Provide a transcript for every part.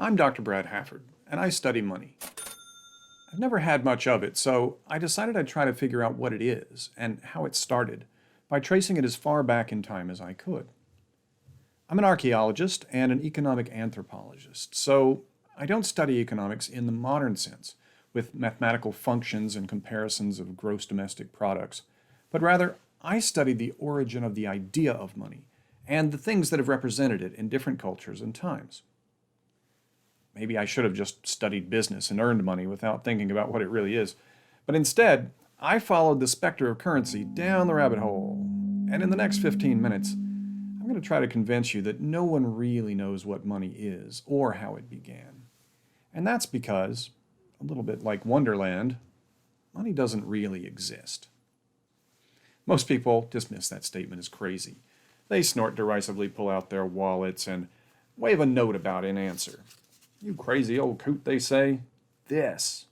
I'm Dr. Brad Hafford, and I study money. I've never had much of it, so I decided I'd try to figure out what it is and how it started by tracing it as far back in time as I could. I'm an archaeologist and an economic anthropologist, so I don't study economics in the modern sense, with mathematical functions and comparisons of gross domestic products, but rather I study the origin of the idea of money and the things that have represented it in different cultures and times. Maybe I should have just studied business and earned money without thinking about what it really is. But instead, I followed the specter of currency down the rabbit hole. And in the next 15 minutes, I'm going to try to convince you that no one really knows what money is or how it began. And that's because, a little bit like Wonderland, money doesn't really exist. Most people dismiss that statement as crazy. They snort derisively, pull out their wallets, and wave a note about in answer. "You crazy old coot," they say. This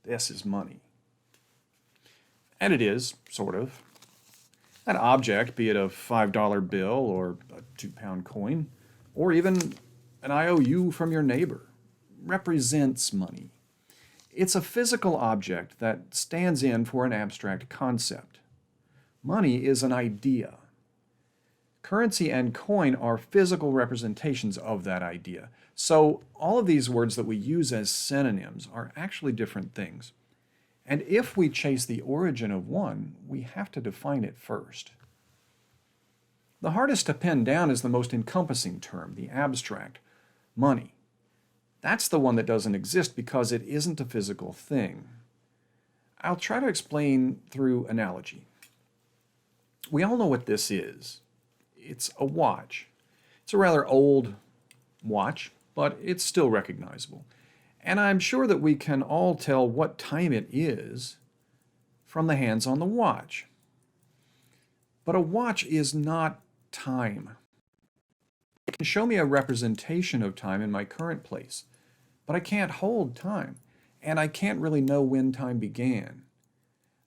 is money. And it is, sort of. That object, be it a $5 bill or a 2-pound coin, or even an IOU from your neighbor, represents money. It's a physical object that stands in for an abstract concept. Money is an idea. Currency and coin are physical representations of that idea. So all of these words that we use as synonyms are actually different things. And if we chase the origin of one, we have to define it first. The hardest to pin down is the most encompassing term, the abstract, money. That's the one that doesn't exist because it isn't a physical thing. I'll try to explain through analogy. We all know what this is. It's a watch. It's a rather old watch, but it's still recognizable. And I'm sure that we can all tell what time it is from the hands on the watch. But a watch is not time. It can show me a representation of time in my current place, but I can't hold time, and I can't really know when time began.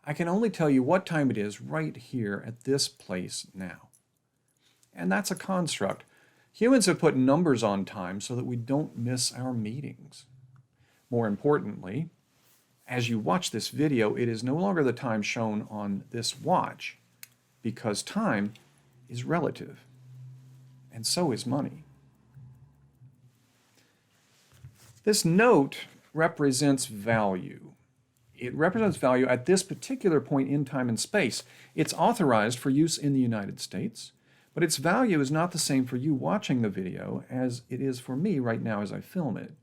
I can only tell you what time it is right here at this place now. And that's a construct. Humans have put numbers on time so that we don't miss our meetings. More importantly, as you watch this video, it is no longer the time shown on this watch, because time is relative, and so is money. This note represents value. It represents value at this particular point in time and space. It's authorized for use in the United States, but its value is not the same for you watching the video as it is for me right now as I film it.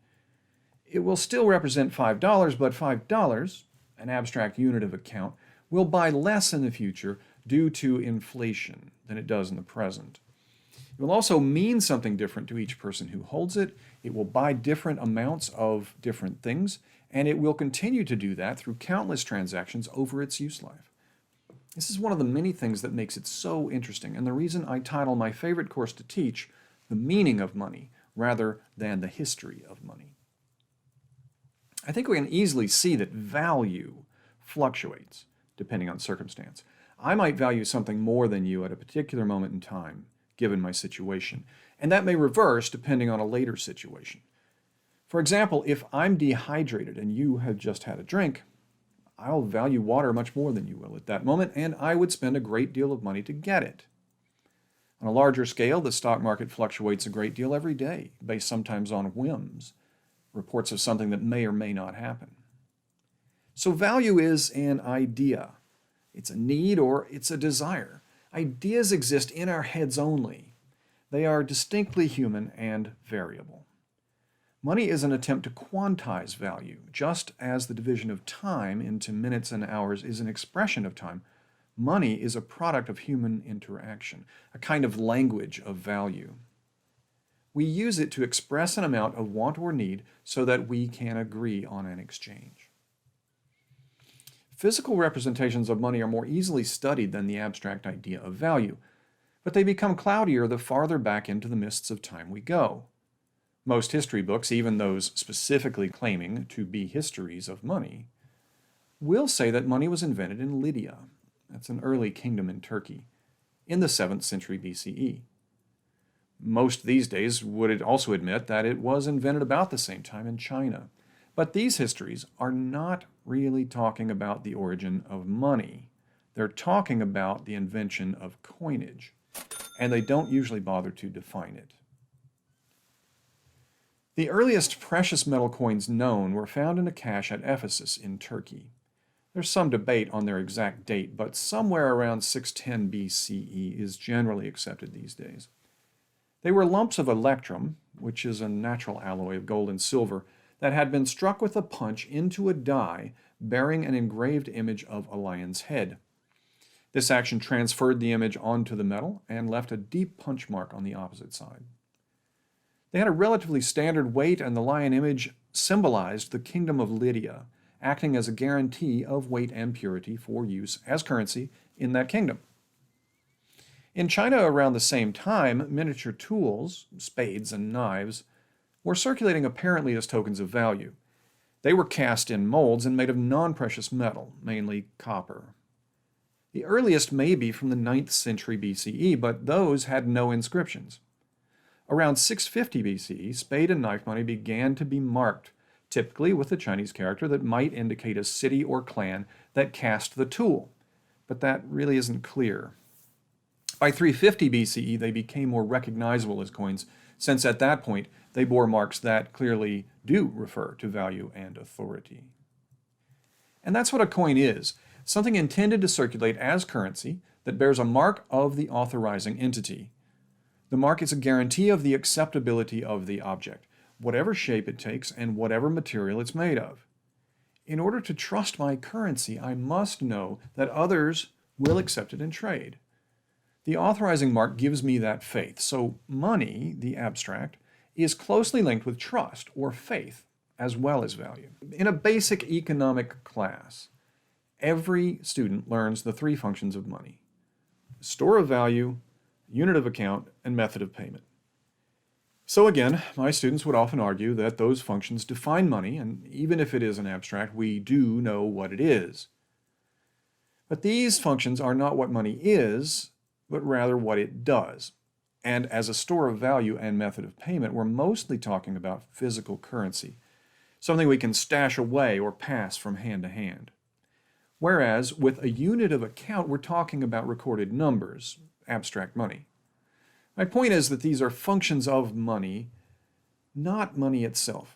It will still represent $5, but $5, an abstract unit of account, will buy less in the future due to inflation than it does in the present. It will also mean something different to each person who holds it. It will buy different amounts of different things, and it will continue to do that through countless transactions over its use life. This is one of the many things that makes it so interesting, and the reason I title my favorite course to teach "The Meaning of Money" rather than "The History of Money." I think we can easily see that value fluctuates depending on circumstance. I might value something more than you at a particular moment in time, given my situation, and that may reverse depending on a later situation. For example, if I'm dehydrated and you have just had a drink, I'll value water much more than you will at that moment, and I would spend a great deal of money to get it. On a larger scale, the stock market fluctuates a great deal every day, based sometimes on whims, reports of something that may or may not happen. So value is an idea. It's a need or it's a desire. Ideas exist in our heads only. They are distinctly human and variable. Money is an attempt to quantize value, just as the division of time into minutes and hours is an expression of time. Money is a product of human interaction, a kind of language of value. We use it to express an amount of want or need so that we can agree on an exchange. Physical representations of money are more easily studied than the abstract idea of value, but they become cloudier the farther back into the mists of time we go. Most history books, even those specifically claiming to be histories of money, will say that money was invented in Lydia, that's an early kingdom in Turkey, in the 7th century BCE. Most these days would also admit that it was invented about the same time in China. But these histories are not really talking about the origin of money. They're talking about the invention of coinage, and they don't usually bother to define it. The earliest precious metal coins known were found in a cache at Ephesus in Turkey. There's some debate on their exact date, but somewhere around 610 BCE is generally accepted these days. They were lumps of electrum, which is a natural alloy of gold and silver, that had been struck with a punch into a die bearing an engraved image of a lion's head. This action transferred the image onto the metal and left a deep punch mark on the opposite side. They had a relatively standard weight, and the lion image symbolized the kingdom of Lydia, acting as a guarantee of weight and purity for use as currency in that kingdom. In China around the same time, miniature tools, spades and knives, were circulating apparently as tokens of value. They were cast in molds and made of non-precious metal, mainly copper. The earliest may be from the 9th century BCE, but those had no inscriptions. Around 650 BCE, spade and knife money began to be marked, typically with a Chinese character that might indicate a city or clan that cast the tool, but that really isn't clear. By 350 BCE, they became more recognizable as coins, since at that point they bore marks that clearly do refer to value and authority. And that's what a coin is, something intended to circulate as currency that bears a mark of the authorizing entity. The mark is a guarantee of the acceptability of the object, whatever shape it takes and whatever material it's made of. In order to trust my currency, I must know that others will accept it in trade. The authorizing mark gives me that faith. So money, the abstract, is closely linked with trust or faith as well as value. In a basic economic class, every student learns the three functions of money: store of value, unit of account, and method of payment. So again, my students would often argue that those functions define money, and even if it is an abstract, we do know what it is. But these functions are not what money is, but rather what it does. And as a store of value and method of payment, we're mostly talking about physical currency, something we can stash away or pass from hand to hand. Whereas with a unit of account, we're talking about recorded numbers, abstract money. My point is that these are functions of money, not money itself.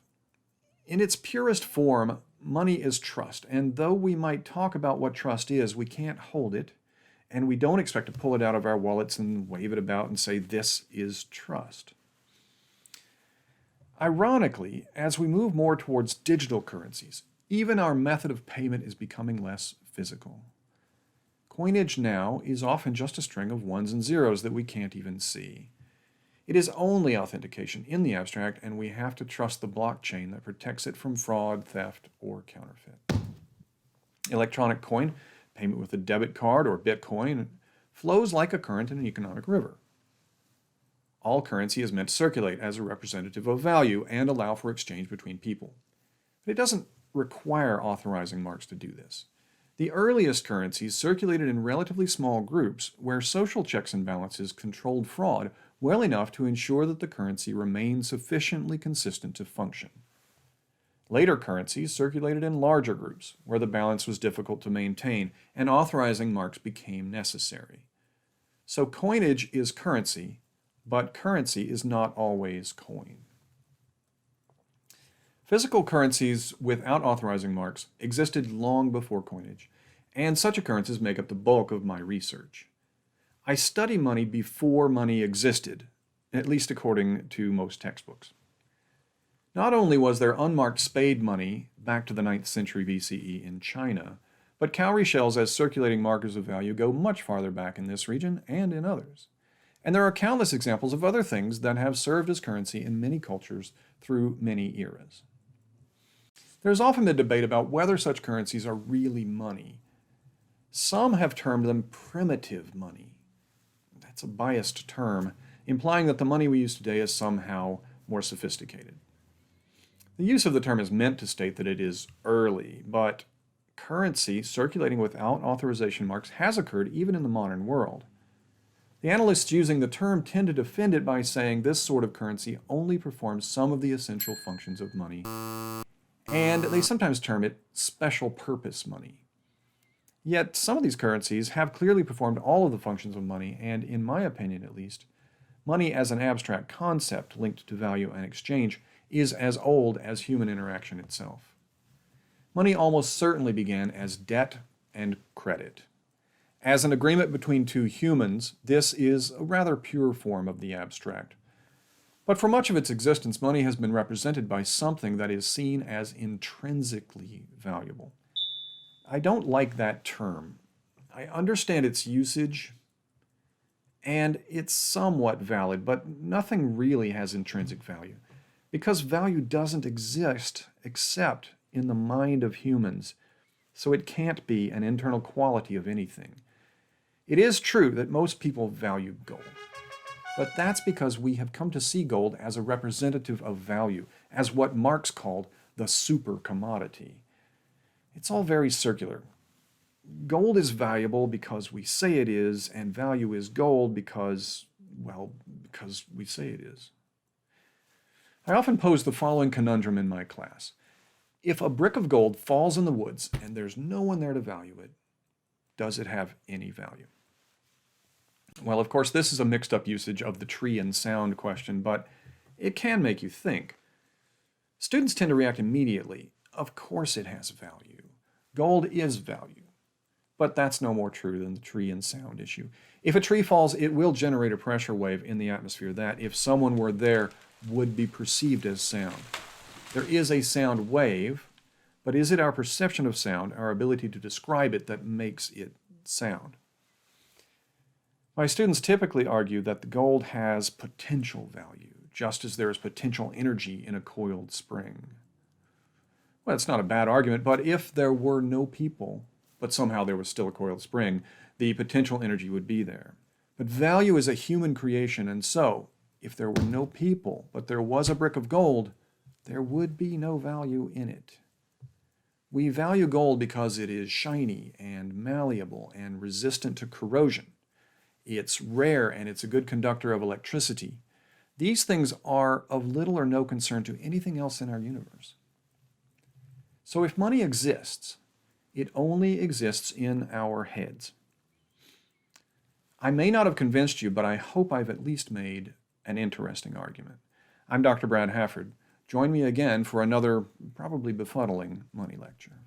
In its purest form, money is trust, and though we might talk about what trust is, we can't hold it, and we don't expect to pull it out of our wallets and wave it about and say, this is trust. Ironically, as we move more towards digital currencies, even our method of payment is becoming less physical. Coinage now is often just a string of ones and zeros that we can't even see. It is only authentication in the abstract, and we have to trust the blockchain that protects it from fraud, theft, or counterfeit. Electronic coin, payment with a debit card or Bitcoin, flows like a current in an economic river. All currency is meant to circulate as a representative of value and allow for exchange between people. But it doesn't require authorizing marks to do this. The earliest currencies circulated in relatively small groups where social checks and balances controlled fraud well enough to ensure that the currency remained sufficiently consistent to function. Later currencies circulated in larger groups where the balance was difficult to maintain and authorizing marks became necessary. So coinage is currency, but currency is not always coin. Physical currencies without authorizing marks existed long before coinage, and such occurrences make up the bulk of my research. I study money before money existed, at least according to most textbooks. Not only was there unmarked spade money back to the 9th century BCE in China, but cowrie shells as circulating markers of value go much farther back in this region and in others. And there are countless examples of other things that have served as currency in many cultures through many eras. There's often been debate about whether such currencies are really money. Some have termed them primitive money. That's a biased term, implying that the money we use today is somehow more sophisticated. The use of the term is meant to state that it is early, but currency circulating without authorization marks has occurred even in the modern world. The analysts using the term tend to defend it by saying this sort of currency only performs some of the essential functions of money, and they sometimes term it special purpose money. Yet some of these currencies have clearly performed all of the functions of money, and in my opinion at least, money as an abstract concept linked to value and exchange is as old as human interaction itself. Money almost certainly began as debt and credit. As an agreement between two humans, this is a rather pure form of the abstract. But for much of its existence, money has been represented by something that is seen as intrinsically valuable. I don't like that term. I understand its usage, and it's somewhat valid, but nothing really has intrinsic value, because value doesn't exist except in the mind of humans, so it can't be an internal quality of anything. It is true that most people value gold, but that's because we have come to see gold as a representative of value, as what Marx called the super commodity. It's all very circular. Gold is valuable because we say it is, and value is gold because we say it is. I often pose the following conundrum in my class. If a brick of gold falls in the woods and there's no one there to value it, does it have any value? Well, of course, this is a mixed-up usage of the tree and sound question, but it can make you think. Students tend to react immediately. Of course it has value. Gold is value. But that's no more true than the tree and sound issue. If a tree falls, it will generate a pressure wave in the atmosphere that, if someone were there, would be perceived as sound. There is a sound wave, but is it our perception of sound, our ability to describe it, that makes it sound? My students typically argue that the gold has potential value, just as there is potential energy in a coiled spring. Well, it's not a bad argument, but if there were no people, but somehow there was still a coiled spring, the potential energy would be there. But value is a human creation, and so, if there were no people, but there was a brick of gold, there would be no value in it. We value gold because it is shiny and malleable and resistant to corrosion. It's rare and it's a good conductor of electricity. These things are of little or no concern to anything else in our universe. So if money exists, it only exists in our heads. I may not have convinced you, but I hope I've at least made an interesting argument. I'm Dr. Brad Hafford. Join me again for another probably befuddling money lecture.